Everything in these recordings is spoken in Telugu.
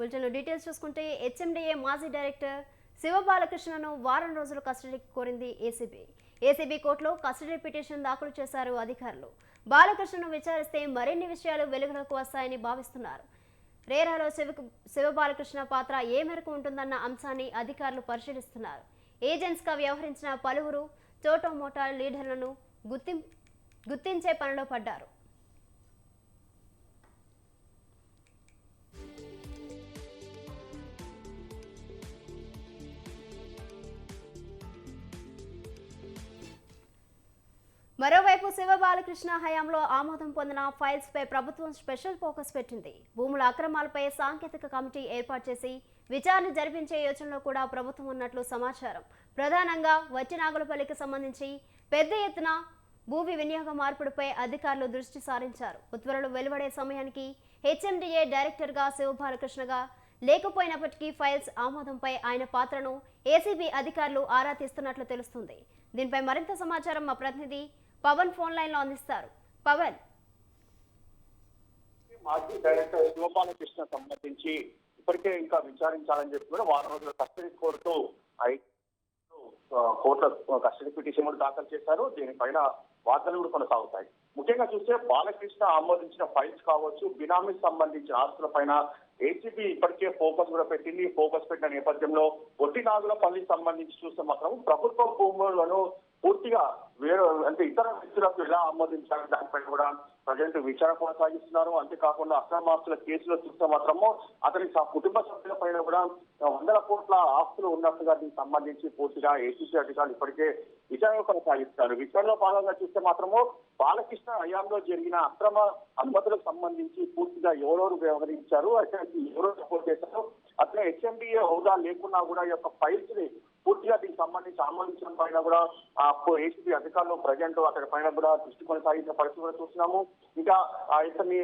బులెటిన్లో డీటెయిల్స్ చూసుకుంటే హెచ్ఎండిఏ మాజీ డైరెక్టర్ శివబాలకృష్ణను వారం రోజులు కస్టడీకి కోరింది ఏసీబీ. ఏసీబీ కోర్టులో కస్టడీ పిటిషన్ దాఖలు చేశారు అధికారులు. బాలకృష్ణను విచారిస్తే మరిన్ని విషయాలు వెలుగులోకి వస్తాయని భావిస్తున్నారు. రేరాలో శివబాలకృష్ణ పాత్ర ఏ మేరకు ఉంటుందన్న అంశాన్ని అధికారులు పరిశీలిస్తున్నారు. ఏజెంట్స్గా వ్యవహరించిన పలువురు చోటోమోటా లీడర్లను గుర్తించే పనిలో పడ్డారు. మరోవైపు శివబాలకృష్ణ హయాంలో ఆమోదం పొందిన ఫైల్స్ పై ప్రభుత్వం స్పెషల్ ఫోకస్ పెట్టింది. భూముల అక్రమాలపై సాంకేతిక కమిటీ ఏర్పాటు చేసి విచారణ జరిపించే యోచనలో కూడా ప్రభుత్వం ఉన్నట్లు సమాచారం. ప్రధానంగా వట్టినాగులపల్లికి సంబంధించి పెద్ద ఎత్తున భూమి వినియోగ మార్పుడిపై అధికారులు దృష్టి సారించారు. ఉత్తర్వులు వెలువడే సమయానికి హెచ్ఎండిఏ డైరెక్టర్గా శివబాలకృష్ణగా లేకపోయినప్పటికీ ఫైల్స్ ఆమోదంపై ఆయన పాత్రను ఏసీబీ అధికారులు ఆరా తీస్తున్నట్లు తెలుస్తుంది. దీనిపై మరింత సమాచారం మా ప్రతినిధి పవన్ ఫోన్ లైన్ లో అందిస్తారు. పవన్, మాజీ డైరెక్టర్ శివబాలకృష్ణ సంబంధించి ఇప్పటికే ఇంకా విచారించాలని చెప్పి కూడా వారం రోజుల కస్టడీ కోర్టు కస్టడీ పిటిషన్ కూడా దాఖలు చేశారు. దీనిపైన వాదనలు కూడా కొనసాగుతాయి. ముఖ్యంగా చూస్తే బాలకృష్ణ ఆమోదించిన ఫైల్స్ కావచ్చు, బినామీకి సంబంధించిన ఆస్తుల పైన ఏసీబీ ఇప్పటికే ఫోకస్ కూడా పెట్టింది. ఫోకస్ పెట్టిన నేపథ్యంలో వట్టినాగులపల్లికి సంబంధించి చూస్తే మాత్రం ప్రభుత్వ భూములను పూర్తిగా వేరే అంటే ఇతర వ్యక్తులకు ఎలా ఆమోదించాలి దానిపై కూడా ప్రజెంట్ విచారణ కొనసాగిస్తున్నారు. అంతేకాకుండా అక్రమాస్తుల కేసులో చూస్తే మాత్రము అతని కుటుంబ సభ్యుల పైన కూడా వందల కోట్ల ఆస్తులు ఉన్నట్టుగా దీనికి సంబంధించి పూర్తిగా ఏసీసీ అధికారులు ఇప్పటికే విచారణ కొనసాగిస్తున్నారు. విచారణలో భాగంగా చూస్తే మాత్రము బాలకృష్ణ హయాంలో జరిగిన అక్రమ అనుమతులకు సంబంధించి పూర్తిగా ఎవరెవరు వ్యవహరించారు, అయితే ఎవరు సపోర్ట్ చేశారు, అట్లా హెచ్ఎండిఏ హోదా లేకున్నా కూడా ఈ యొక్క ఫైల్స్ ని పూర్తిగా దీనికి సంబంధించి ఆమోదించడం పైన కూడా ఏసీబీ అధికారులు ప్రజెంట్ అక్కడ పైన కూడా దృష్టి కొనసాగించిన పరిస్థితి కూడా చూస్తున్నాము. ఇంకా ఇతన్ని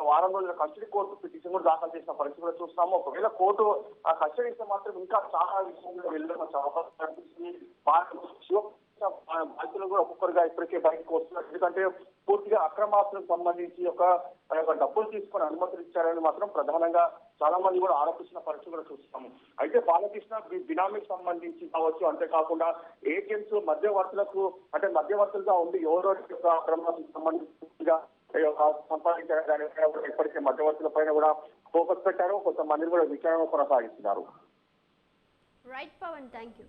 వారం రోజుల కస్టడీ కోర్టు పిటిషన్ కూడా దాఖలు చేసిన పరిస్థితి కూడా చూస్తున్నాము. ఒకవేళ కోర్టు ఆ కస్టడీ ఇస్తే మాత్రం ఇంకా చాలా విషయంలో వెళ్ళడం అవకాశం కనిపిస్తుంది. బాధితులు కూడా ఒక్కొక్కరుగా ఇప్పటికే బయటకు వస్తున్నారు. ఎందుకంటే పూర్తిగా అక్రమాస్తులకు సంబంధించి ఒక డబ్బులు తీసుకొని అనుమతులు ఇచ్చారని మాత్రం ప్రధానంగా చాలా మంది కూడా ఆరోపిస్తున్న పరిస్థితి కూడా చూస్తాము. అయితే బాలకృష్ణ బినామీకి సంబంధించి కావచ్చు, అంతేకాకుండా ఏజెంట్స్ మధ్యవర్తులకు అంటే మధ్యవర్తులుగా ఉండి ఎవరో అక్రమాలకు సంబంధించి సంపాదించారు ఇప్పటికే మధ్యవర్తుల పైన కూడా ఫోకస్ పెట్టారు. కొంతమంది కూడా విచారణ కొనసాగిస్తున్నారు. Right Pawan, thank you.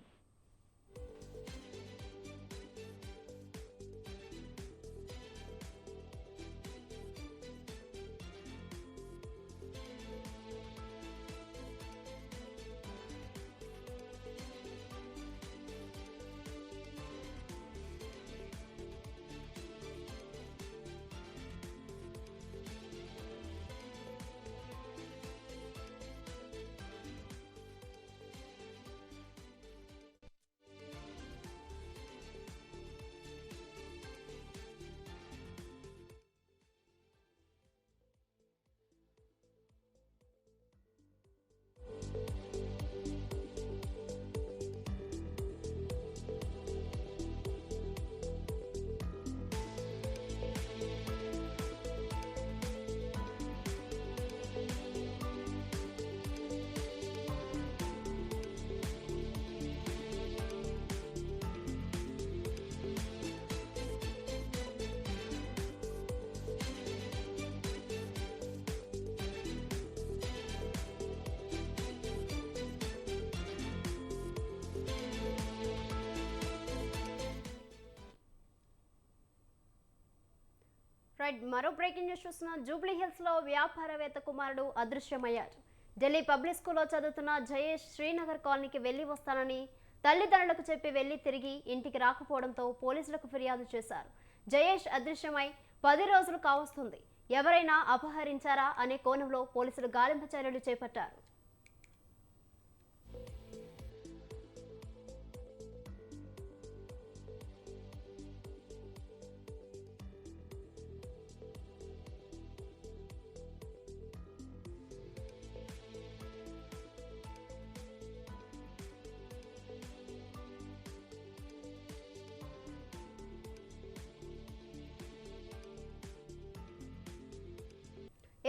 మరో బ్రేకింగ్ న్యూస్ చూస్తున్నాం. జూబ్లీ హిల్స్ లో వ్యాపారవేత్త కుమారుడు అదృశ్యమయ్యారు. ఢిల్లీ పబ్లిక్ స్కూల్లో చదువుతున్న జయేష్ శ్రీనగర్ కాలనీకి వెళ్లి వస్తానని తల్లిదండ్రులకు చెప్పి వెళ్లి తిరిగి ఇంటికి రాకపోవడంతో పోలీసులకు ఫిర్యాదు చేశారు. జయేష్ అదృశ్యమై 10 రోజులు కావస్తుంది. ఎవరైనా అపహరించారా అనే కోణంలో పోలీసులు గాలింపు చర్యలు చేపట్టారు.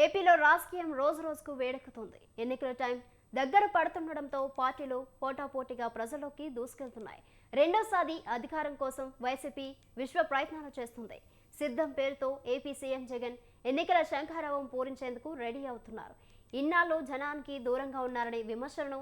ఏపీలో రాజకీయం రోజు రోజుకు వేడెక్కుతుంది. ఎన్నికల టైం దగ్గర పడుతుండటంతో పార్టీలు పోటాపోటీగా ప్రజల్లోకి దూసుకెళ్తున్నాయి. రెండోసారి అధికారం కోసం వైసీపీ విశ్వ ప్రయత్నాలు చేస్తుంది. సిద్ధం పేరుతో ఏపీ సీఎం జగన్ ఎన్నికల శంఖారావం పూరించేందుకు రెడీ అవుతున్నారు. ఇన్నాళ్ళు జనానికి దూరంగా ఉన్నారనే విమర్శలను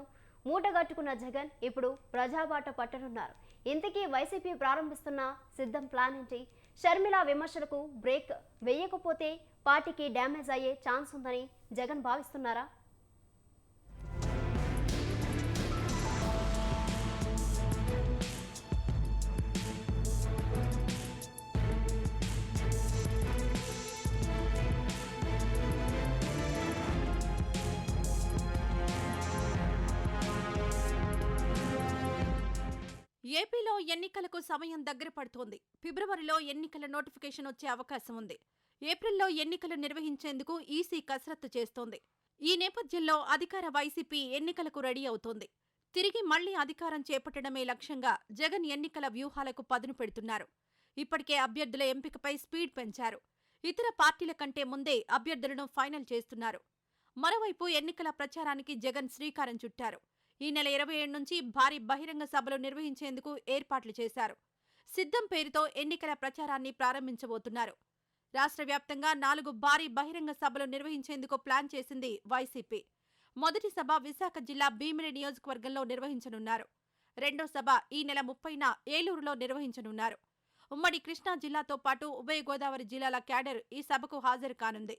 మూటగట్టుకున్న జగన్ ఇప్పుడు ప్రజాబాట పట్టనున్నారు. ఇంతకీ వైసీపీ ప్రారంభిస్తున్న సిద్ధం ప్లాన్ ఏంటి? షర్మిల విమర్శలకు బ్రేక్ వేయకపోతే పార్టీకి డ్యామేజ్ అయ్యే ఛాన్స్ ఉందని జగన్ భావిస్తున్నారా? ఏపీలో ఎన్నికలకు సమయం దగ్గర పడుతోంది. ఫిబ్రవరిలో ఎన్నికల నోటిఫికేషన్ వచ్చే అవకాశం ఉంది. ఏప్రిల్లో ఎన్నికలు నిర్వహించేందుకు ఈసీ కసరత్తు చేస్తోంది. ఈ నేపథ్యంలో అధికార వైసీపీ ఎన్నికలకు రెడీ అవుతోంది. తిరిగి మళ్లీ అధికారం చేపట్టడమే లక్ష్యంగా జగన్ ఎన్నికల వ్యూహాలకు పదును పెడుతున్నారు. ఇప్పటికే అభ్యర్థుల ఎంపికపై స్పీడ్ పెంచారు. ఇతర పార్టీల కంటే ముందే అభ్యర్థులను ఫైనల్ చేస్తున్నారు. మరోవైపు ఎన్నికల ప్రచారానికి జగన్ శ్రీకారం చుట్టారు. ఈ నెల 27 నుంచి భారీ బహిరంగ సభలు నిర్వహించేందుకు ఏర్పాట్లు చేశారు. సిద్ధం పేరుతో ఎన్నికల ప్రచారాన్ని ప్రారంభించబోతున్నారు. రాష్ట్ర వ్యాప్తంగా 4 భారీ బహిరంగ సభలు నిర్వహించేందుకు ప్లాన్ చేసింది వైసీపీ. మొదటి సభ విశాఖ జిల్లా భీమిలి నియోజకవర్గంలో నిర్వహించనున్నారు. రెండో సభ ఈ నెల 30న ఏలూరులో నిర్వహించనున్నారు. ఉమ్మడి కృష్ణా జిల్లాతో పాటు ఉభయ గోదావరి జిల్లాల క్యాడర్ ఈ సభకు హాజరు కానుంది.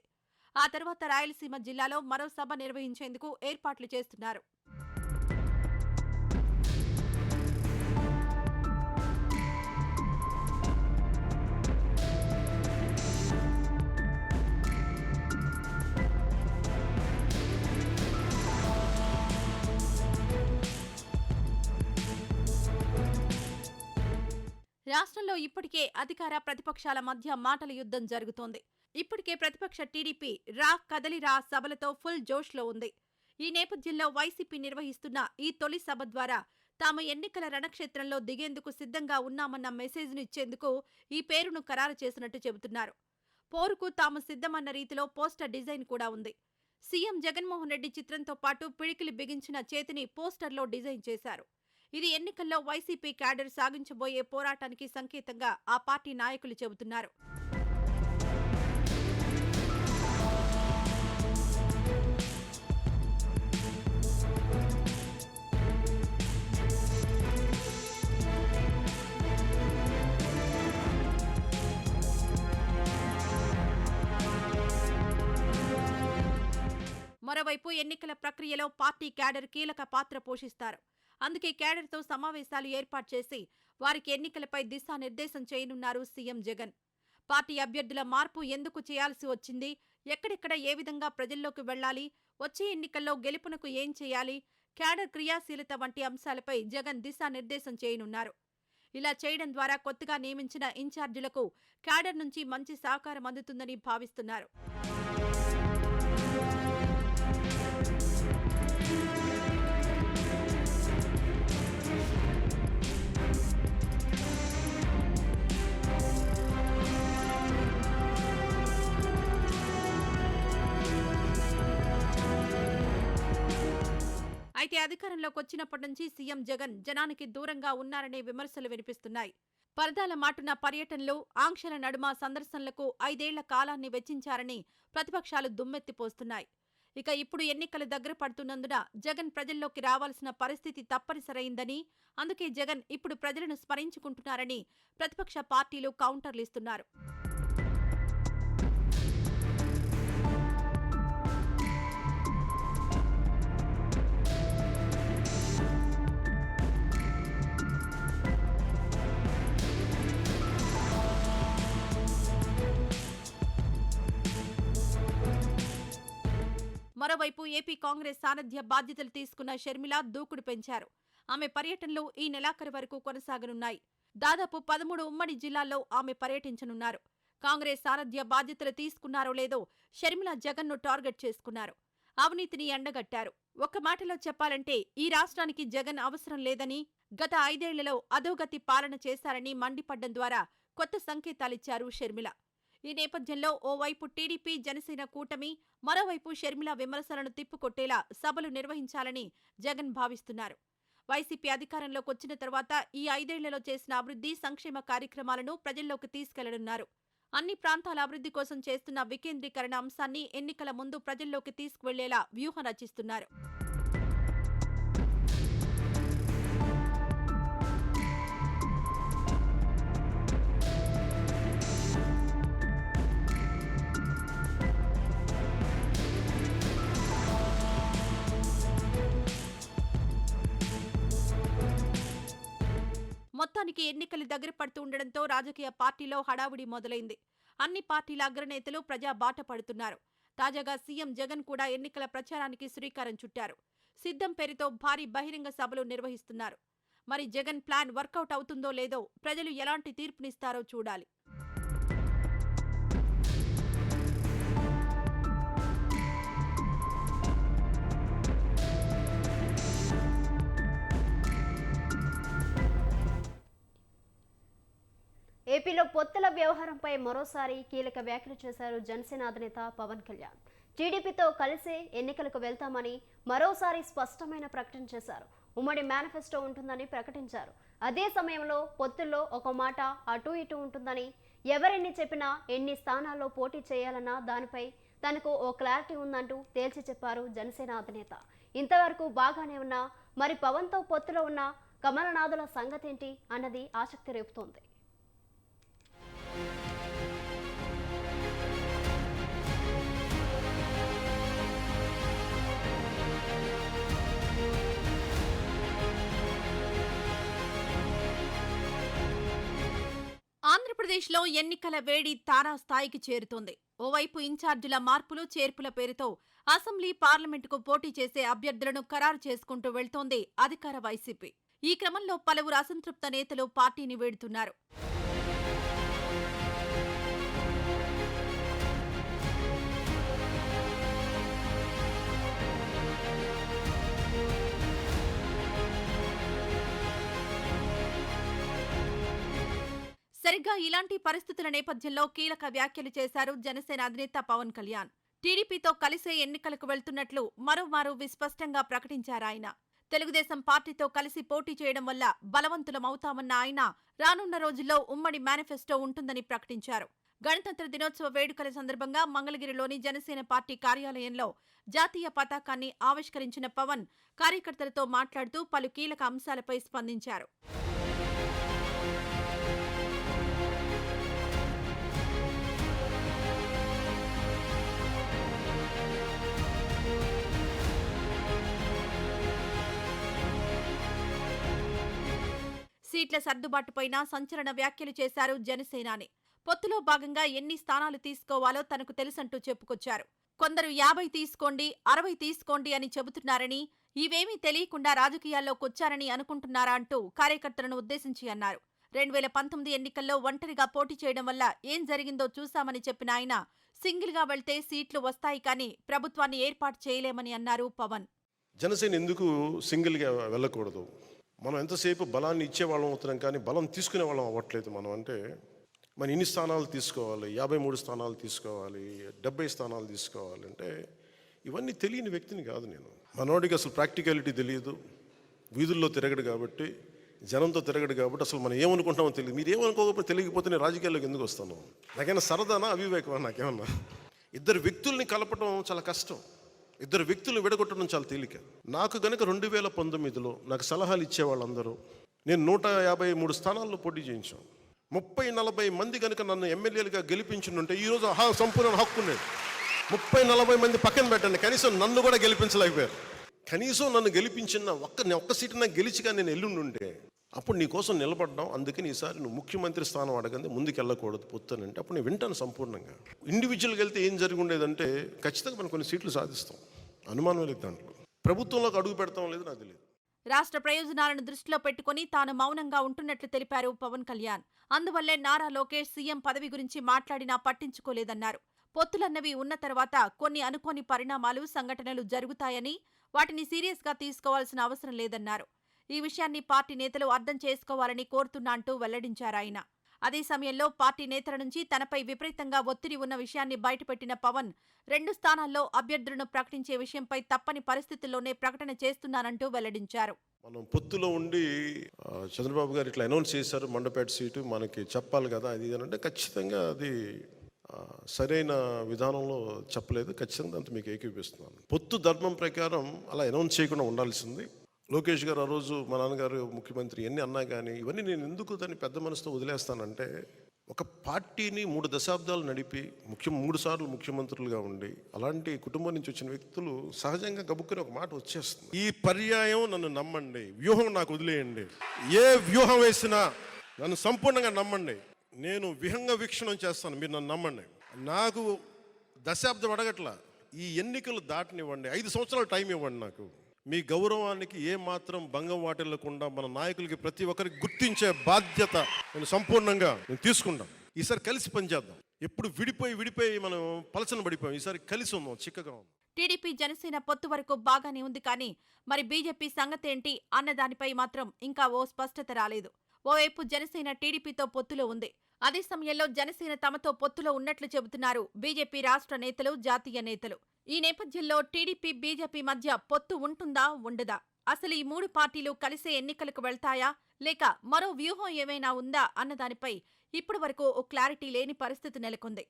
ఆ తర్వాత రాయలసీమ జిల్లాలో మరో సభ నిర్వహించేందుకు ఏర్పాట్లు చేస్తున్నారు. రాష్ట్రంలో ఇప్పటికే అధికార ప్రతిపక్షాల మధ్య మాటల యుద్ధం జరుగుతోంది. ఇప్పటికే ప్రతిపక్ష టీడీపీ రా కదలిరా సభలతో ఫుల్ జోష్లో ఉంది. ఈ నేపథ్యంలో వైసీపీ నిర్వహిస్తున్న ఈ తొలి సభ ద్వారా తాము ఎన్నికల రణక్షేత్రంలో దిగేందుకు సిద్ధంగా ఉన్నామన్న మెసేజ్ను ఇచ్చేందుకు ఈ పేరును ఖరారు చేసినట్టు చెబుతున్నారు. పోరుకు తాము సిద్ధమన్న రీతిలో పోస్టర్ డిజైన్ కూడా ఉంది. సీఎం జగన్మోహన్ రెడ్డి చిత్రంతో పాటు పిడికిలి బిగించిన చేతిని పోస్టర్లో డిజైన్ చేశారు. ఇది ఎన్నికల్లో వైసీపీ క్యాడర్ సాగించబోయే పోరాటానికి సంకేతంగా ఆ పార్టీ నాయకులు చెబుతున్నారు. మరోవైపు ఎన్నికల ప్రక్రియలో పార్టీ క్యాడర్ కీలక పాత్ర పోషిస్తారు. అందుకే క్యాడర్తో సమావేశాలు ఏర్పాటు చేసి వారికి ఎన్నికలపై దిశానిర్దేశం చేయనున్నారు సీఎం జగన్. పార్టీ అభ్యర్థుల మార్పు ఎందుకు చేయాల్సి వచ్చింది, ఎక్కడెక్కడ ఏ విధంగా ప్రజల్లోకి వెళ్లాలి, వచ్చే ఎన్నికల్లో గెలుపునకు ఏం చేయాలి, క్యాడర్ క్రియాశీలత వంటి అంశాలపై జగన్ దిశానిర్దేశం చేయనున్నారు. ఇలా చేయడం ద్వారా కొత్తగా నియమించిన ఇన్ఛార్జీలకు క్యాడర్ నుంచి మంచి సహకారం అందుతుందని భావిస్తున్నారు. అయితే అధికారంలోకి వచ్చినప్పటి నుంచి సీఎం జగన్ జనానికి దూరంగా ఉన్నారనే విమర్శలు వినిపిస్తున్నాయి. పరదాల మాటున పర్యటనలు, ఆంక్షల నడుమ సందర్శనలకు 5 ఏళ్ల కాలాన్ని వెచ్చించారని ప్రతిపక్షాలు దుమ్మెత్తిపోస్తున్నాయి. ఇక ఇప్పుడు ఎన్నికలు దగ్గర పడుతున్నందున జగన్ ప్రజల్లోకి రావాల్సిన పరిస్థితి తప్పనిసరైందని, అందుకే జగన్ ఇప్పుడు ప్రజలను స్మరించుకుంటున్నారని ప్రతిపక్ష పార్టీలు కౌంటర్లిస్తున్నారు. మరోవైపు ఏపీ కాంగ్రెస్ సారథ్య బాధ్యతలు తీసుకున్న షర్మిల దూకుడు పెంచారు. ఆమె పర్యటనలు ఈ నెలాఖరు వరకు కొనసాగనున్నాయి. దాదాపు 13 ఉమ్మడి జిల్లాల్లో ఆమె పర్యటించనున్నారు. కాంగ్రెస్ సారథ్య బాధ్యతలు తీసుకున్నారో లేదో షర్మిల జగన్ను టార్గెట్ చేసుకున్నారు. అవినీతిని ఎండగట్టారు. ఒక్క మాటలో చెప్పాలంటే ఈ రాష్ట్రానికి జగన్ అవసరం లేదని, గత 5 ఏళ్లలో అధోగతి పాలన చేశారని మండిపడ్డం ద్వారా కొత్త సంకేతాలిచ్చారు షర్మిల. ఈ నేపథ్యంలో ఓవైపు టీడీపీ జనసేన కూటమి, మరోవైపు షర్మిల విమర్శలను తిప్పికొట్టేలా సభలు నిర్వహించాలని జగన్ భావిస్తున్నారు. వైసీపీ అధికారంలోకి వచ్చిన తర్వాత ఈ 5 ఏళ్లలో చేసిన అభివృద్ధి, సంక్షేమ కార్యక్రమాలను ప్రజల్లోకి తీసుకెళ్లనున్నారు. అన్ని ప్రాంతాల అభివృద్ధి కోసం చేస్తున్న వికేంద్రీకరణ అంశాన్ని ఎన్నికల ముందు ప్రజల్లోకి తీసుకువెళ్లేలా వ్యూహం రచిస్తున్నారు. మొత్తానికి ఎన్నికలు దగ్గర పడుతూ ఉండడంతో రాజకీయ పార్టీలో హడావుడి మొదలైంది. అన్ని పార్టీల అగ్రనేతలు ప్రజా బాట పడుతున్నారు. తాజాగా సీఎం జగన్ కూడా ఎన్నికల ప్రచారానికి శ్రీకారం చుట్టారు. సిద్ధం పేరుతో భారీ బహిరంగ సభలు నిర్వహిస్తున్నారు. మరి జగన్ ప్లాన్ వర్కౌట్ అవుతుందో లేదో ప్రజలు ఎలాంటి తీర్పునిస్తారో చూడాలి. ఏపీలో పొత్తుల వ్యవహారంపై మరోసారి కీలక వ్యాఖ్యలు చేశారు జనసేన అధినేత పవన్ కళ్యాణ్. టీడీపీతో కలిసే ఎన్నికలకు వెళ్తామని మరోసారి స్పష్టమైన ప్రకటన చేశారు. ఉమ్మడి మేనిఫెస్టో ఉంటుందని ప్రకటించారు. అదే సమయంలో పొత్తుల్లో ఒక మాట అటు ఇటు ఉంటుందని, ఎవరెన్ని చెప్పినా ఎన్ని స్థానాల్లో పోటీ చేయాలన్నా దానిపై తనకు ఓ క్లారిటీ ఉందంటూ తేల్చి చెప్పారు జనసేన అధినేత. ఇంతవరకు బాగానే ఉన్నా మరి పవన్తో పొత్తులో ఉన్న కమలనాథుల సంగతేంటి అన్నది ఆసక్తి రేపుతోంది. ఆంధ్రప్రదేశ్లో ఎన్నికల వేడి తారాస్థాయికి చేరుతోంది. ఓవైపు ఇన్ఛార్జీల మార్పులు, చేర్పుల పేరుతో అసెంబ్లీ, పార్లమెంటుకు పోటీ చేసే అభ్యర్థులను ఖరారు చేసుకుంటూ వెళ్తోంది అధికార వైసీపీ. ఈ క్రమంలో పలువురు అసంతృప్త నేతలు పార్టీని వీడుతున్నారు. సరిగ్గా ఇలాంటి పరిస్థితుల నేపథ్యంలో కీలక వ్యాఖ్యలు చేశారు జనసేన అధినేత పవన్ కళ్యాణ్. టీడీపీతో కలిసే ఎన్నికలకు వెళ్తున్నట్లు మరోమారు విస్పష్టంగా ప్రకటించారాయన. తెలుగుదేశం పార్టీతో కలిసి పోటీ చేయడం వల్ల బలవంతులమవుతామన్న ఆయన రానున్న రోజుల్లో ఉమ్మడి మేనిఫెస్టో ఉంటుందని ప్రకటించారు. గణతంత్ర దినోత్సవ వేడుకల సందర్భంగా మంగళగిరిలోని జనసేన పార్టీ కార్యాలయంలో జాతీయ పతాకాన్ని ఆవిష్కరించిన పవన్ కార్యకర్తలతో మాట్లాడుతూ పలు కీలక అంశాలపై స్పందించారు. సీట్ల సర్దుబాటుపైన సంచలన వ్యాఖ్యలు చేశారు జనసేనాని. పొత్తులో భాగంగా ఎన్ని స్థానాలు తీసుకోవాలో తనకు తెలుసంటూ చెప్పుకొచ్చారు. కొందరు 50 తీసుకోండి, 60 తీసుకోండి అని చెబుతున్నారని, ఇవేమీ తెలియకుండా రాజకీయాల్లోకొచ్చారని అనుకుంటున్నారా అంటూ కార్యకర్తలను ఉద్దేశించి అన్నారు. 2019 ఎన్నికల్లో ఒంటరిగా పోటీ చేయడం వల్ల ఏం జరిగిందో చూశామని చెప్పిన ఆయన, సింగిల్గా వెళ్తే సీట్లు వస్తాయి కానీ ప్రభుత్వాన్ని ఏర్పాటు చేయలేమని అన్నారు పవన్. జనసేన ఎందుకు సింగిల్గా వెళ్ళకూడదు? మనం ఎంతసేపు బలాన్ని ఇచ్చేవాళ్ళం అవుతున్నాం కానీ బలం తీసుకునే వాళ్ళం అవ్వట్లేదు. మనం అంటే మన ఇన్ని స్థానాలు తీసుకోవాలి, 53 స్థానాలు తీసుకోవాలి, 70 స్థానాలు తీసుకోవాలి అంటే ఇవన్నీ తెలియని వ్యక్తిని కాదు నేను. మనోడికి అసలు ప్రాక్టికాలిటీ తెలియదు, వీధుల్లో తిరగడు కాబట్టి, జనంతో తిరగడు కాబట్టి అసలు మనం ఏమనుకుంటామో తెలియదు. మీరు ఏమనుకోకపోతే తెలియకపోతే నేను రాజకీయాల్లోకి ఎందుకు వస్తాను? నాకైనా సరదానా, అవివేకమా? నాకేమన్నా ఇద్దరు వ్యక్తుల్ని కలపడం చాలా కష్టం, ఇద్దరు వ్యక్తులు విడగొట్టడం చాలా తేలిక. నాకు గనక 2019లో నాకు సలహాలు ఇచ్చేవాళ్ళందరూ, నేను 153 స్థానాల్లో పోటీ చేయించాం. 30-40 మంది కనుక నన్ను ఎమ్మెల్యేలుగా గెలిపించుంటే ఈరోజు సంపూర్ణ హక్కు ఉండేది. 30-40 మంది పక్కన పెట్టండి, కనీసం నన్ను కూడా గెలిపించలేకపోయారు. కనీసం నన్ను గెలిపించిన ఒక్క సీటు నాకు గెలిచిగా నేను ఎల్లుండుంటే అప్పుడు నీ కోసం నిలబడ్డాం, అందుకని ఈసారి నువ్వు ముఖ్యమంత్రి స్థానం అడగండి, ముందుకు వెళ్ళకూడదు పొత్తునంటే అప్పుడు నేను వింటాను సంపూర్ణంగా. ఇండివిజువల్గా వెళ్తే ఏం జరిగి ఉండేదంటే ఖచ్చితంగా మనం కొన్ని సీట్లు సాధిస్తాం, అనుమానం లేదు దాంట్లో. ప్రభుత్వంలోకి అడుగు పెడతాం లేదు నాకు తెలియదు. రాష్ట్ర ప్రయోజనాలను దృష్టిలో పెట్టుకుని తాను మౌనంగా ఉంటున్నట్లు తెలిపారు పవన్ కళ్యాణ్. అందువల్లే నారా లోకేష్ సీఎం పదవి గురించి మాట్లాడినా పట్టించుకోలేదన్నారు. పొత్తులన్నవి ఉన్న తర్వాత కొన్ని అనుకోని పరిణామాలు, సంఘటనలు జరుగుతాయని వాటిని సీరియస్గా తీసుకోవాల్సిన అవసరం లేదన్నారు. ఈ విషయాన్ని పార్టీ నేతలు అర్థం చేసుకోవాలని కోరుతున్నా అంటూ వెల్లడించారాయన. అదే సమయంలో పార్టీ నేతల నుంచి తనపై విపరీతంగా ఒత్తిడి ఉన్న విషయాన్ని బయటపెట్టిన పవన్ 2 స్థానాల్లో అభ్యర్థులను ప్రకటించే విషయంపై తప్పని పరిస్థితుల్లోనే ప్రకటన చేస్తున్నానంటూ వెల్లడించారు. మనం పొత్తులో ఉండి చంద్రబాబు గారు ఇట్లా అనౌన్స్ చేశారు, మండపేట సీటు మనకి చెప్పాలి కదా అది ఇది అంటే ఖచ్చితంగా అది సరైన విధానంలో చెప్పలేదు. ఖచ్చితంగా అంత మీకు ఏకీపిస్తున్నాను. పొత్తు ధర్మం ప్రకారం అలా అనౌన్స్ చేయకుండా ఉండాల్సింది. లోకేష్ గారు ఆ రోజు మా నాన్నగారు ముఖ్యమంత్రి ఎన్ని అన్నా కానీ ఇవన్నీ నేను ఎందుకు దాన్ని పెద్ద మనసుతో వదిలేస్తానంటే, ఒక పార్టీని 3 దశాబ్దాలు నడిపి 3 సార్లు ముఖ్యమంత్రులుగా ఉండి అలాంటి కుటుంబం నుంచి వచ్చిన వ్యక్తులు సహజంగా గబుక్కుని ఒక మాట వచ్చేస్తుంది. ఈ పర్యాయం నన్ను నమ్మండి, వ్యూహం నాకు వదిలేయండి, ఏ వ్యూహం వేసినా నన్ను సంపూర్ణంగా నమ్మండి, నేను విహంగ వీక్షణం చేస్తాను, మీరు నన్ను నమ్మండి. నాకు దశాబ్దం అడగట్లా, ఈ ఎన్నికలు దాటనివ్వండి, 5 సంవత్సరాలు టైం ఇవ్వండి. నాకు మీ గౌరవానికి ఏ మాత్రం భంగం వాటిల్లకుండా మన నాయకులకి ప్రతి ఒక్కరికి గుర్తించే బాధ్యత నేను సంపూర్ణంగా తీసుకుంటాం. ఈసారి కలిసి పనిచేద్దాం. ఎప్పుడు విడిపోయి మనం పలచన పడిపోయాం. ఈసారి కలిసి ఉందాం, చిక్కగా ఉందాం. టీడీపీ జనసేన పొత్తు వరకు బాగానే ఉంది, కానీ మరి బీజేపీ సంగతేంటి అన్న దానిపై మాత్రం ఇంకా ఓ స్పష్టత రాలేదు. ఓవైపు జనసేన టీడీపీతో పొత్తులో ఉంది. అదే సమయంలో జనసేన తమతో పొత్తులో ఉన్నట్లు చెబుతున్నారు బీజేపీ రాష్ట్ర నేతలు, జాతీయ నేతలు. ఈ నేపథ్యంలో టీడీపీ, బీజేపీ మధ్య పొత్తు ఉంటుందా, ఉండదా? అసలు ఈ 3 పార్టీలు కలిసే ఎన్నికలకు వెళ్తాయా, లేక మరో వ్యూహం ఏమైనా ఉందా అన్న దానిపై ఇప్పటి వరకు ఓ క్లారిటీ లేని పరిస్థితి నెలకొంది.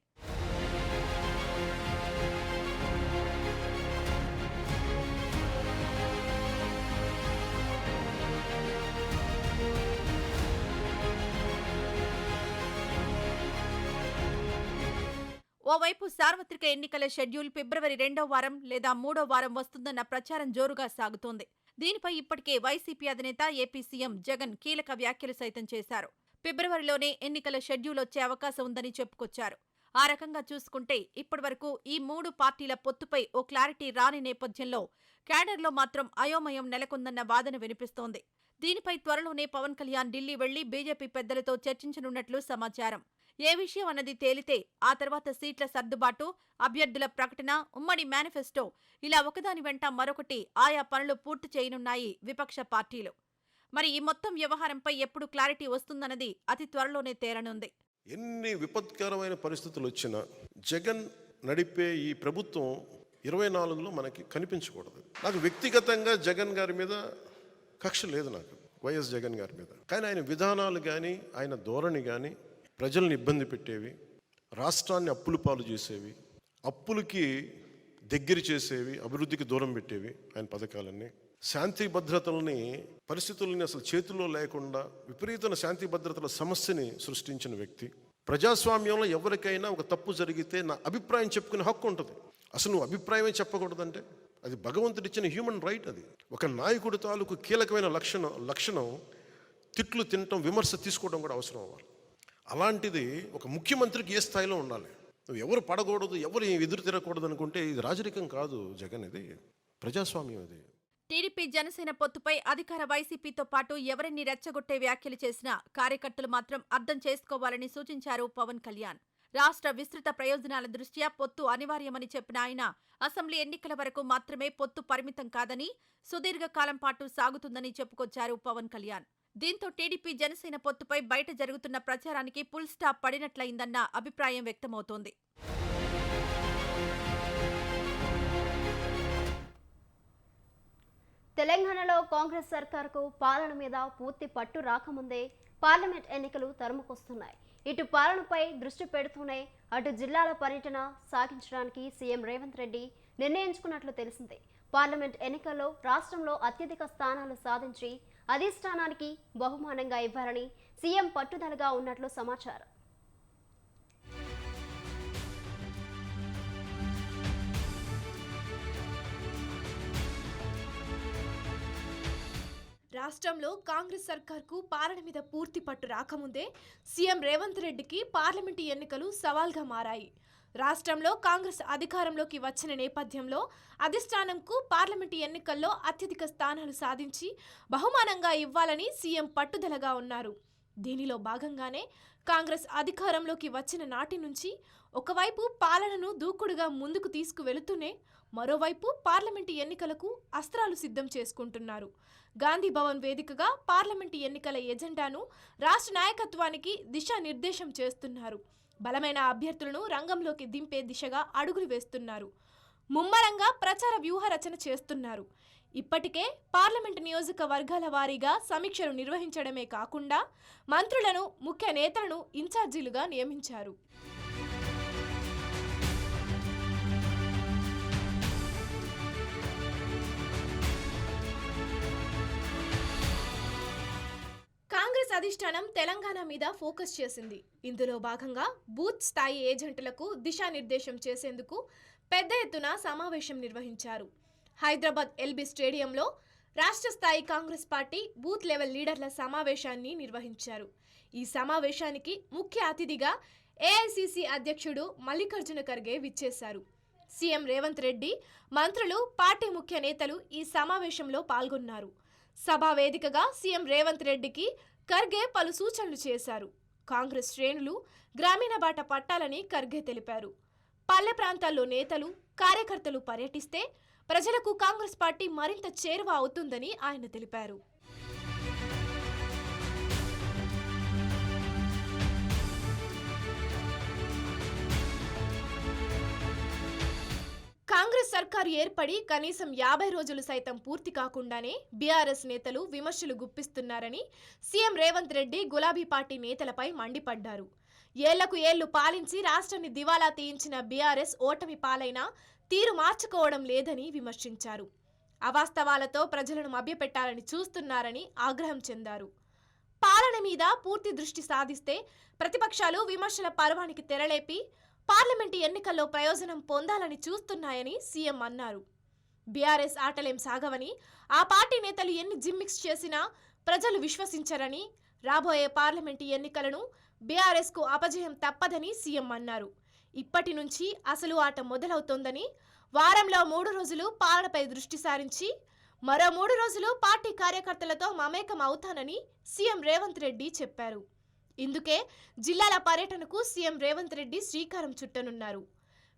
ఓవైపు సార్వత్రిక ఎన్నికల షెడ్యూల్ ఫిబ్రవరి 2వ వారం లేదా 3వ వారం వస్తుందన్న ప్రచారం జోరుగా సాగుతోంది. దీనిపై ఇప్పటికే వైసీపీ అధినేత, ఏపీ సీఎం జగన్ కీలక వ్యాఖ్యలు సైతం చేశారు. ఫిబ్రవరిలోనే ఎన్నికల షెడ్యూల్ వచ్చే అవకాశం ఉందని చెప్పుకొచ్చారు. ఆ రకంగా చూసుకుంటే ఇప్పటివరకు ఈ 3 పార్టీల పొత్తుపై ఓ క్లారిటీ రాని నేపథ్యంలో క్యాడర్లో మాత్రం అయోమయం నెలకొందన్న వాదన వినిపిస్తోంది. దీనిపై త్వరలోనే పవన్ కళ్యాణ్ ఢిల్లీ వెళ్లి బీజేపీ పెద్దలతో చర్చించనున్నట్లు సమాచారం. ఏ విషయం అన్నది తేలితే ఆ తర్వాత సీట్ల సర్దుబాటు, అభ్యర్థుల ప్రకటన, ఉమ్మడి మేనిఫెస్టో ఇలా ఒకదాని వెంట మరొకటి ఆయా పనులు పూర్తి చేయనున్నాయి విపక్ష పార్టీలు. మరి ఈ మొత్తం వ్యవహారంపై ఎప్పుడు క్లారిటీ వస్తుందన్నది అతి త్వరలోనే తేలనుంది. ఎన్ని విపత్కరమైన పరిస్థితులు వచ్చినా జగన్ నడిపే ఈ ప్రభుత్వం 24లో మనకి కనిపించకూడదు. నాకు వ్యక్తిగతంగా జగన్ గారి మీద కక్ష లేదు, నాకు వైఎస్ జగన్ గారి మీద. కానీ ఆయన విధానాలు కానీ ఆయన ధోరణి కానీ ప్రజల్ని ఇబ్బంది పెట్టేవి, రాష్ట్రాన్ని అప్పుల పాలు చేసేవి, అప్పులకి దగ్గర చేసేవి, అభివృద్ధికి దూరం పెట్టేవి ఆయన పథకాలన్నీ. శాంతి భద్రతలని పరిస్థితులని అసలు చేతుల్లో లేకుండా విపరీతమైన శాంతి భద్రతల సమస్యని సృష్టించిన వ్యక్తి. ప్రజాస్వామ్యంలో ఎవరికైనా ఒక తప్పు జరిగితే నా అభిప్రాయం చెప్పుకునే హక్కు ఉంటుంది. అసలు నువ్వు అభిప్రాయమే చెప్పకూడదంటే అది భగవంతుడిచ్చిన హ్యూమన్ రైట్. అది ఒక నాయకుడి తాలూకు కీలకమైన లక్షణం తిట్లు తినటం, విమర్శ తీసుకోవడం కూడా అవసరం అవ్వాలి. అలాంటిది ఒక ముఖ్యమంత్రికి ఏ స్థాయిలో ఉండాలి? నువ్వు ఎవరు పడకూడదు, ఎవరు ఎదురు తిరగకూడదు అనుకుంటే ఇది రాజరికం కాదు జగన్, ఇది ప్రజాస్వామ్యం. ఇది టీడీపీ జనసేన పొత్తుపై అధికార వైసీపీతో పాటు ఎవరిని రెచ్చగొట్టే వ్యాఖ్యలు చేసినా కార్యకర్తలు మాత్రం అర్థం చేసుకోవాలని సూచించారు పవన్ కళ్యాణ్. రాష్ట్ర విస్తృత ప్రయోజనాల దృష్ట్యా పొత్తు అనివార్యమని చెప్పిన ఆయన అసెంబ్లీ ఎన్నికల వరకు మాత్రమే పొత్తు పరిమితం కాదని, సుదీర్ఘకాలం పాటు సాగుతుందని చెప్పుకొచ్చారు పవన్ కళ్యాణ్. దీంతో టీడీపీ జనసేన పొత్తుపై బయట జరుగుతున్న ప్రచారానికి ఫుల్ స్టాప్ పడినట్లయిందన్న అభిప్రాయం వ్యక్తమవుతోంది. తెలంగాణలో కాంగ్రెస్ సర్కార్కు పాలన మీద పూర్తి పట్టు రాకముందే పార్లమెంట్ ఎన్నికలు తరుముకొస్తున్నాయి. ఇటు పాలనపై దృష్టి పెడుతూనే అటు జిల్లాల పర్యటన సాగించడానికి సీఎం రేవంత్ రెడ్డి నిర్ణయించుకున్నట్లు తెలిసిందే. పార్లమెంట్ ఎన్నికల్లో రాష్ట్రంలో అత్యధిక స్థానాలు సాధించి అధిష్టానానికి బహుమానంగా ఇవ్వాలని సీఎం పట్టుదలగా ఉన్నట్లు సమాచారం. రాష్ట్రంలో కాంగ్రెస్ సర్కార్కు పాలన మీద పూర్తి పట్టు రాకముందే సీఎం రేవంత్ రెడ్డికి పార్లమెంటు ఎన్నికలు సవాల్గా మారాయి. రాష్ట్రంలో కాంగ్రెస్ అధికారంలోకి వచ్చిన నేపథ్యంలో అధిష్టానంకు పార్లమెంటు ఎన్నికల్లో అత్యధిక స్థానాలు సాధించి బహుమానంగా ఇవ్వాలని సీఎం పట్టుదలగా ఉన్నారు. దీనిలో భాగంగానే కాంగ్రెస్ అధికారంలోకి వచ్చిన నాటి నుంచి ఒకవైపు పాలనను దూకుడుగా ముందుకు తీసుకువెళుతూనే మరోవైపు పార్లమెంటు ఎన్నికలకు అస్త్రాలు సిద్ధం చేసుకుంటున్నారు. గాంధీ భవన్ వేదికగా పార్లమెంటు ఎన్నికల ఎజెండాను రాష్ట్ర నాయకత్వానికి దిశానిర్దేశం చేస్తున్నారు. బలమైన అభ్యర్థులను రంగంలోకి దింపే దిశగా అడుగులు వేస్తున్నారు. ముమ్మరంగా ప్రచార వ్యూహ రచన చేస్తున్నారు. ఇప్పటికే పార్లమెంటు నియోజకవర్గాల వారీగా సమీక్షలు నిర్వహించడమే కాకుండా మంత్రులను, ముఖ్య నేతలను ఇన్ఛార్జీలుగా నియమించారు. కాంగ్రెస్ అధిష్టానం తెలంగాణ మీద ఫోకస్ చేసింది. ఇందులో భాగంగా బూత్ స్థాయి ఏజెంట్లకు దిశానిర్దేశం చేసేందుకు పెద్ద ఎత్తున సమావేశం నిర్వహించారు. హైదరాబాద్ ఎల్బీ స్టేడియంలో రాష్ట్ర స్థాయి కాంగ్రెస్ పార్టీ బూత్ లెవెల్ లీడర్ల సమావేశాన్ని నిర్వహించారు. ఈ సమావేశానికి ముఖ్య అతిథిగా ఏఐసిసి అధ్యక్షుడు మల్లికార్జున ఖర్గే విచ్చేశారు. సీఎం రేవంత్ రెడ్డి, మంత్రులు, పార్టీ ముఖ్య నేతలు ఈ సమావేశంలో పాల్గొన్నారు. సభా వేదికగా సీఎం రేవంత్ రెడ్డికి ఖర్గే పలు సూచనలు చేశారు. కాంగ్రెస్ శ్రేణులు గ్రామీణ బాట పట్టాలని ఖర్గే తెలిపారు. పల్లె ప్రాంతాల్లో నేతలు, కార్యకర్తలు పర్యటిస్తే ప్రజలకు కాంగ్రెస్ పార్టీ మరింత చేరువ అవుతుందని ఆయన తెలిపారు. కాంగ్రెస్ సర్కారు ఏర్పడి కనీసం 50 రోజులు సైతం పూర్తి కాకుండానే బీఆర్ఎస్ నేతలు విమర్శలు గుప్పిస్తున్నారని సీఎం రేవంత్ రెడ్డి గులాబీ పార్టీ నేతలపై మండిపడ్డారు. ఏళ్లకు ఏళ్లు పాలించి రాష్ట్రాన్ని దివాలా తీయించిన బీఆర్ఎస్ ఓటమి పాలైనా తీరు మార్చుకోవడం లేదని విమర్శించారు. అవాస్తవాలతో ప్రజలను మభ్యపెట్టాలని చూస్తున్నారని ఆగ్రహం చెందారు. పాలన మీద పూర్తి దృష్టి సాధిస్తే ప్రతిపక్షాలు విమర్శల పర్వానికి తెరలేపి పార్లమెంటు ఎన్నికల్లో ప్రయోజనం పొందాలని చూస్తున్నాయని సీఎం అన్నారు. బీఆర్ఎస్ ఆటలేం సాగవని, ఆ పార్టీ నేతలు ఎన్ని జిమ్మిక్స్ చేసినా ప్రజలు విశ్వసించరని, రాబోయే పార్లమెంటు ఎన్నికలను బీఆర్ఎస్కు అపజయం తప్పదని సీఎం అన్నారు. ఇప్పటి నుంచి అసలు ఆట మొదలవుతోందని, వారంలో 3 రోజులు పాలనపై దృష్టి సారించి మరో 3 రోజులు పార్టీ కార్యకర్తలతో మమేకం అవుతానని సీఎం రేవంత్ రెడ్డి చెప్పారు. ఇందుకే జిల్లాల పర్యటనకు సీఎం రేవంత్ రెడ్డి శ్రీకారం చుట్టనున్నారు.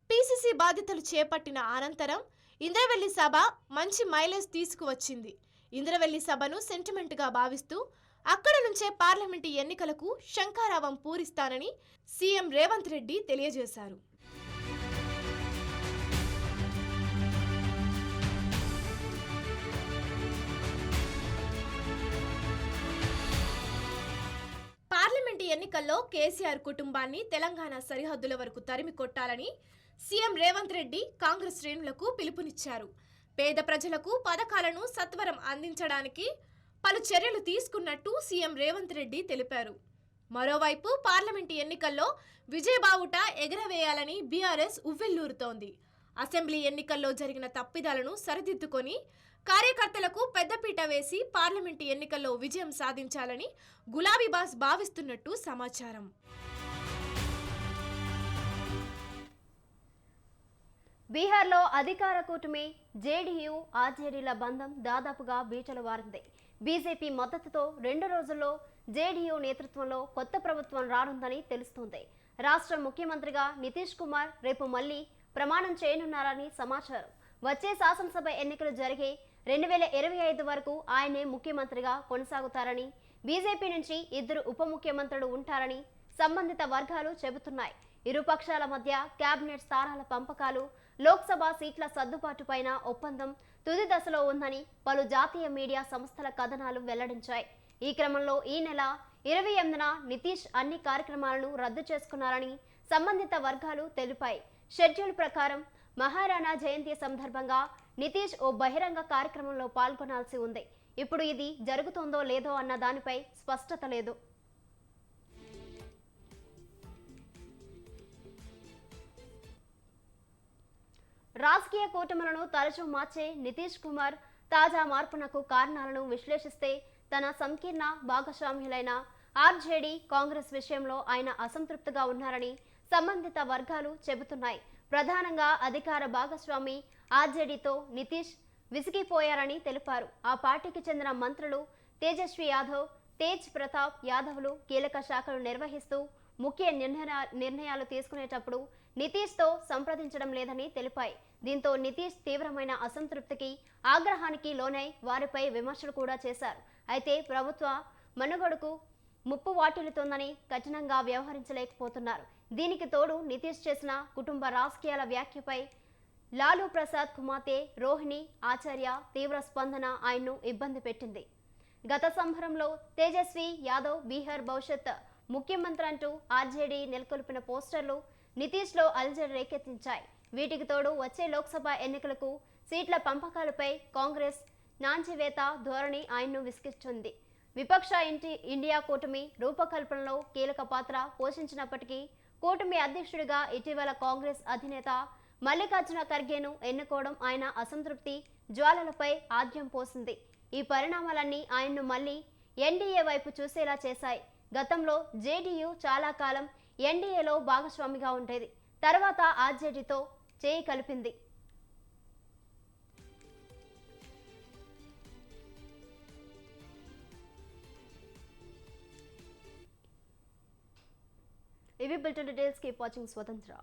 పీసీసీ బాధ్యతలు చేపట్టిన అనంతరం ఇంద్రవెల్లి సభ మంచి మైలేజ్ తీసుకువచ్చింది. ఇంద్రవెల్లి సభను సెంటిమెంట్గా భావిస్తూ అక్కడ నుంచే పార్లమెంటు ఎన్నికలకు శంఖారావం పూరిస్తానని సీఎం రేవంత్ రెడ్డి తెలియజేశారు. పార్లమెంటు ఎన్నికల్లో కేసీఆర్ కుటుంబాన్ని తెలంగాణ సరిహద్దుల వరకు తరిమి కొట్టాలని సీఎం రేవంత్ రెడ్డి కాంగ్రెస్ శ్రేణులకు పిలుపునిచ్చారు. పేద ప్రజలకు పథకాలను సత్వరం అందించడానికి పలు చర్యలు తీసుకున్నట్టు సీఎం రేవంత్ రెడ్డి తెలిపారు. మరోవైపు పార్లమెంటు ఎన్నికల్లో విజయబావుట ఎగరవేయాలని బీఆర్ఎస్ ఉవ్విళ్లూరుతోంది. అసెంబ్లీ ఎన్నికల్లో జరిగిన తప్పిదాలను సరిదిద్దుకొని కార్యకర్తలకు పెద్దపీట వేసి పార్లమెంటు ఎన్నికల్లో విజయం సాధించాలని గులాబీ బాస్ భావిస్తున్నట్టు సమాచారం. బీహార్లో అధికార కూటమి జేడీయూ, ఆర్జేడీల బంధం దాదాపుగా బీటలు వారింది. బీజేపీ మద్దతుతో 2 రోజుల్లో జేడీయూ నేతృత్వంలో కొత్త ప్రభుత్వం రానుందని తెలుస్తోంది. రాష్ట్ర ముఖ్యమంత్రిగా నితీష్ కుమార్ రేపు మళ్లీ ప్రమాణం చేయనున్నారని సమాచారం. వచ్చే శాసనసభ ఎన్నికలు జరిగే 2025 వరకు ఆయనే ముఖ్యమంత్రిగా కొనసాగుతారని, బీజేపీ నుంచి 2 ఉప ముఖ్యమంత్రులు ఉంటారని సంబంధిత వర్గాలు చెబుతున్నాయి. ఇరు పక్షాల మధ్య కేబినెట్ స్థానాల పంపకాలు, లోక్సభ సీట్ల సర్దుబాటుపైన ఒప్పందం తుది దశలో ఉందని పలు జాతీయ మీడియా సంస్థల కథనాలు వెల్లడించాయి. ఈ క్రమంలో ఈ నెల 28న నితీష్ అన్ని కార్యక్రమాలను రద్దు చేసుకున్నారని సంబంధిత వర్గాలు తెలిపాయి. షెడ్యూల్ ప్రకారం మహారాణా జయంతి సందర్భంగా నితీష్ ఓ బహిరంగ కార్యక్రమంలో పాల్గొనాల్సి ఉంది. ఇప్పుడు ఇది జరుగుతుందో లేదో అన్న దానిపై స్పష్టత లేదు. రాజకీయ కూటములను తరచూ మార్చే నితీష్ కుమార్ తాజా మార్పునకు కారణాలను విశ్లేషిస్తే తన సంకీర్ణ భాగస్వామ్యులైన ఆర్జేడీ, కాంగ్రెస్ విషయంలో ఆయన అసంతృప్తిగా ఉన్నారని సంబంధిత వర్గాలు చెబుతున్నాయి. ప్రధానంగా అధికార భాగస్వామి ఆర్జేడీతో నితీష్ విసిగిపోయారని తెలిపారు. ఆ పార్టీకి చెందిన మంత్రులు తేజస్వి యాదవ్, తేజ్ ప్రతాప్ యాదవ్లు కీలక శాఖలు నిర్వహిస్తూ ముఖ్య నిర్ణయాలు తీసుకునేటప్పుడు నితీష్తో సంప్రదించడం లేదని తెలిపాయి. దీంతో నితీష్ తీవ్రమైన అసంతృప్తికి ఆగ్రహానికి లోనై వారిపై విమర్శలు కూడా చేశారు. అయితే ప్రభుత్వ మనుగడకు ముప్పు వాటిల్లుతోందని కఠినంగా వ్యవహరించలేకపోతున్నారు. దీనికి తోడు నితీష్ చేసిన కుటుంబ రాజకీయాల వ్యాఖ్యపై లాలూ ప్రసాద్ కుమార్తె రోహిణి ఆచార్య తీవ్ర స్పందన ఆయన్ను ఇబ్బంది పెట్టింది. గత సంబరంలో తేజస్వి యాదవ్ బీహార్ భవిష్యత్ ముఖ్యమంత్రి అంటూ ఆర్జేడీ నెలకొల్పిన పోస్టర్లు నితీష్లో అలజడి రేకెత్తించాయి. వీటికి తోడు వచ్చే లోక్సభ ఎన్నికలకు సీట్ల పంపకాలపై కాంగ్రెస్ నాంచివేత ధోరణి ఆయన్ను విసిగిస్తుంది. విపక్ష ఇండియా కూటమి రూపకల్పనలో కీలక పాత్ర పోషించినప్పటికీ కూటమి అధ్యక్షుడిగా ఇటీవల కాంగ్రెస్ అధినేత మల్లికార్జున ఖర్గేను ఎన్నుకోవడం ఆయన అసంతృప్తి జ్వాలలపై ఆద్యం పోసింది. ఈ పరిణామాలన్నీ ఆయన్ను మళ్లీ ఎన్డీఏ వైపు చూసేలా చేశాయి. గతంలో జేడీయూ చాలా కాలం ఎన్డీఏలో భాగస్వామిగా ఉండేది. తర్వాత ఆర్జేడీతో చేయి కలిపింది. ఇవి బులెటిన్ డీటెయిల్స్. కీప్ వాచింగ్ స్వతంత్ర.